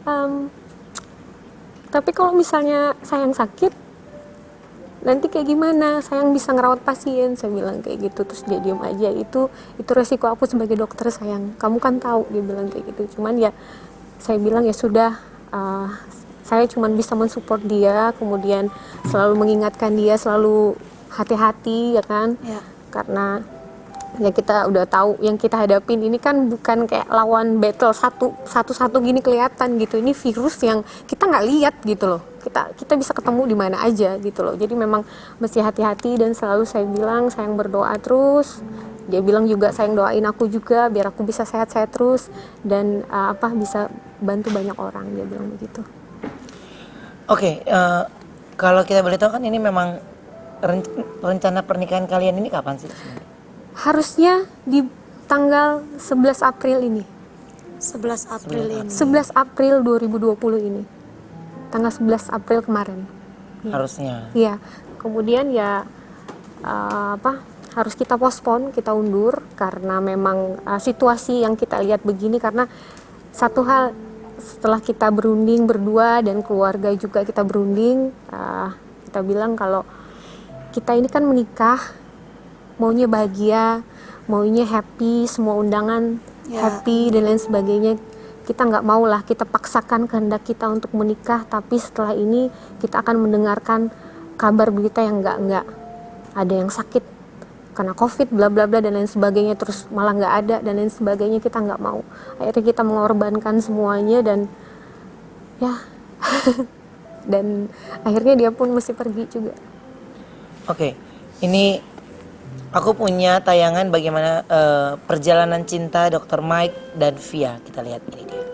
"Em, tapi kalau misalnya sayang sakit, nanti kayak gimana? Sayang bisa ngerawat pasien," saya bilang kayak gitu. Terus dia diam aja. Itu resiko aku sebagai dokter, sayang. Kamu kan tahu, dia bilang kayak gitu. Cuman ya saya bilang ya sudah, saya cuman bisa mensupport dia, kemudian selalu mengingatkan dia, selalu hati-hati ya kan. Ya. Karena ya kita udah tahu yang kita hadapin ini kan bukan kayak lawan battle satu-satu gini kelihatan gitu. Ini virus yang kita nggak lihat gitu loh. Kita bisa ketemu di mana aja gitu loh. Jadi memang mesti hati-hati, dan selalu saya bilang sayang berdoa terus. Dia bilang juga sayang doain aku juga biar aku bisa sehat-sehat terus dan bisa bantu banyak orang, dia bilang begitu. Oke, kalau kita boleh tahu kan ini memang rencana pernikahan kalian ini kapan sih? Harusnya di tanggal 11 April ini. 11 April ini. 11 April 2020 ini. Tanggal 11 April kemarin. Harusnya. Iya. Kemudian ya harus kita postpone, kita undur karena memang situasi yang kita lihat begini. Karena satu hal, setelah kita berunding berdua dan keluarga juga kita berunding, kita bilang kalau kita ini kan menikah maunya bahagia, maunya happy, semua undangan happy dan lain sebagainya. Kita nggak mau lah kita paksakan kehendak kita untuk menikah, tapi setelah ini kita akan mendengarkan kabar berita yang nggak ada yang sakit karena COVID bla bla bla dan lain sebagainya, terus malah nggak ada dan lain sebagainya. Kita nggak mau. Akhirnya kita mengorbankan semuanya dan ya dan akhirnya dia pun mesti pergi juga. Oke, ini aku punya tayangan bagaimana perjalanan cinta Dr. Mike dan Via. Kita lihat ini dia.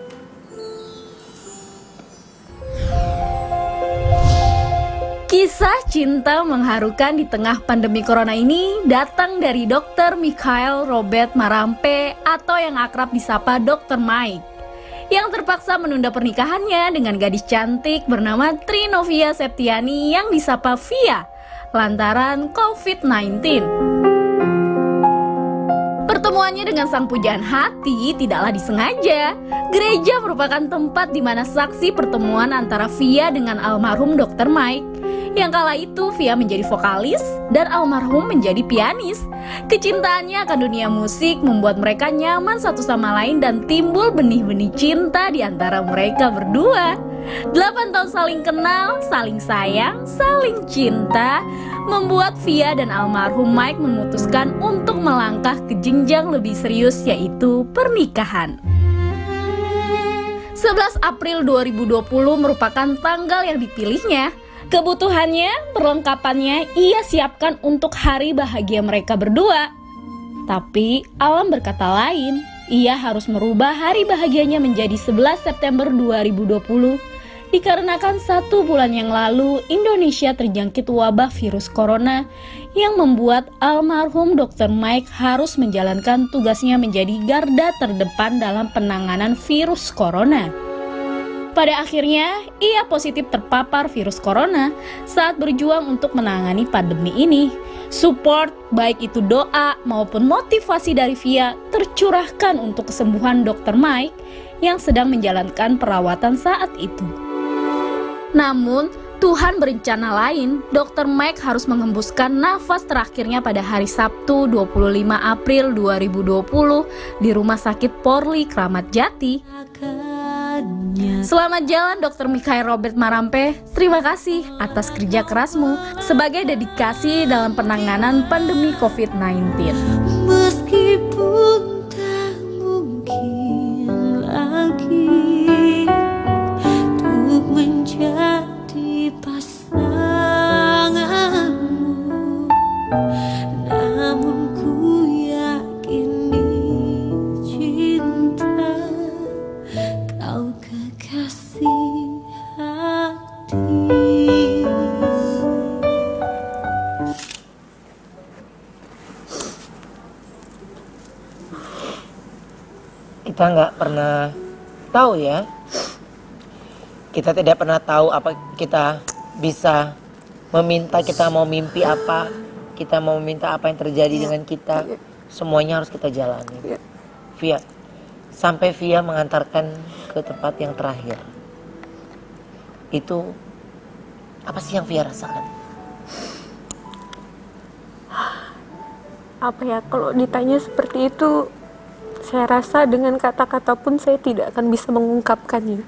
Kisah cinta mengharukan di tengah pandemi corona ini datang dari Dr. Mikhail Robert Marampe atau yang akrab disapa Dr. Mike, yang terpaksa menunda pernikahannya dengan gadis cantik bernama Trinovia Septiani yang disapa Via lantaran COVID-19. Pertemuannya dengan sang pujaan hati tidaklah disengaja. Gereja merupakan tempat di mana saksi pertemuan antara Via dengan almarhum Dr. Mike. Yang kala itu Via menjadi vokalis dan almarhum menjadi pianis. Kecintaannya akan dunia musik membuat mereka nyaman satu sama lain dan timbul benih-benih cinta di antara mereka berdua. 8 tahun saling kenal, saling sayang, saling cinta membuat Via dan almarhum Mike memutuskan untuk melangkah ke jenjang lebih serius, yaitu pernikahan. 11 April 2020 merupakan tanggal yang dipilihnya. Kebutuhannya, perlengkapannya ia siapkan untuk hari bahagia mereka berdua. Tapi alam berkata lain, ia harus merubah hari bahagianya menjadi 11 September 2020 dikarenakan 1 bulan yang lalu Indonesia terjangkit wabah virus corona yang membuat almarhum Dr. Mike harus menjalankan tugasnya menjadi garda terdepan dalam penanganan virus corona. Pada akhirnya, ia positif terpapar virus corona saat berjuang untuk menangani pandemi ini. Support, baik itu doa maupun motivasi dari Via, tercurahkan untuk kesembuhan Dr. Mike yang sedang menjalankan perawatan saat itu. Namun, Tuhan berencana lain. Dr. Mike harus menghembuskan nafas terakhirnya pada hari Sabtu 25 April 2020 di Rumah Sakit Polri Kramat Jati. Selamat jalan Dr. Mikhail Robert Marampe. Terima kasih atas kerja kerasmu sebagai dedikasi dalam penanganan pandemi COVID-19. Meskipun tak mungkin lagi untuk menjadi pasanganmu, namun ku yakini cinta kau kekasih hati. Kita nggak pernah tahu ya. Kita tidak pernah tahu apa kita bisa meminta, kita mau mimpi apa, kita mau meminta apa yang terjadi dengan kita. Semuanya harus kita jalani. Via, sampai Via mengantarkan ke tempat yang terakhir. itu apa sih yang Via rasakan? Apa ya, kalau ditanya seperti itu, saya rasa dengan kata-kata pun saya tidak akan bisa mengungkapkannya.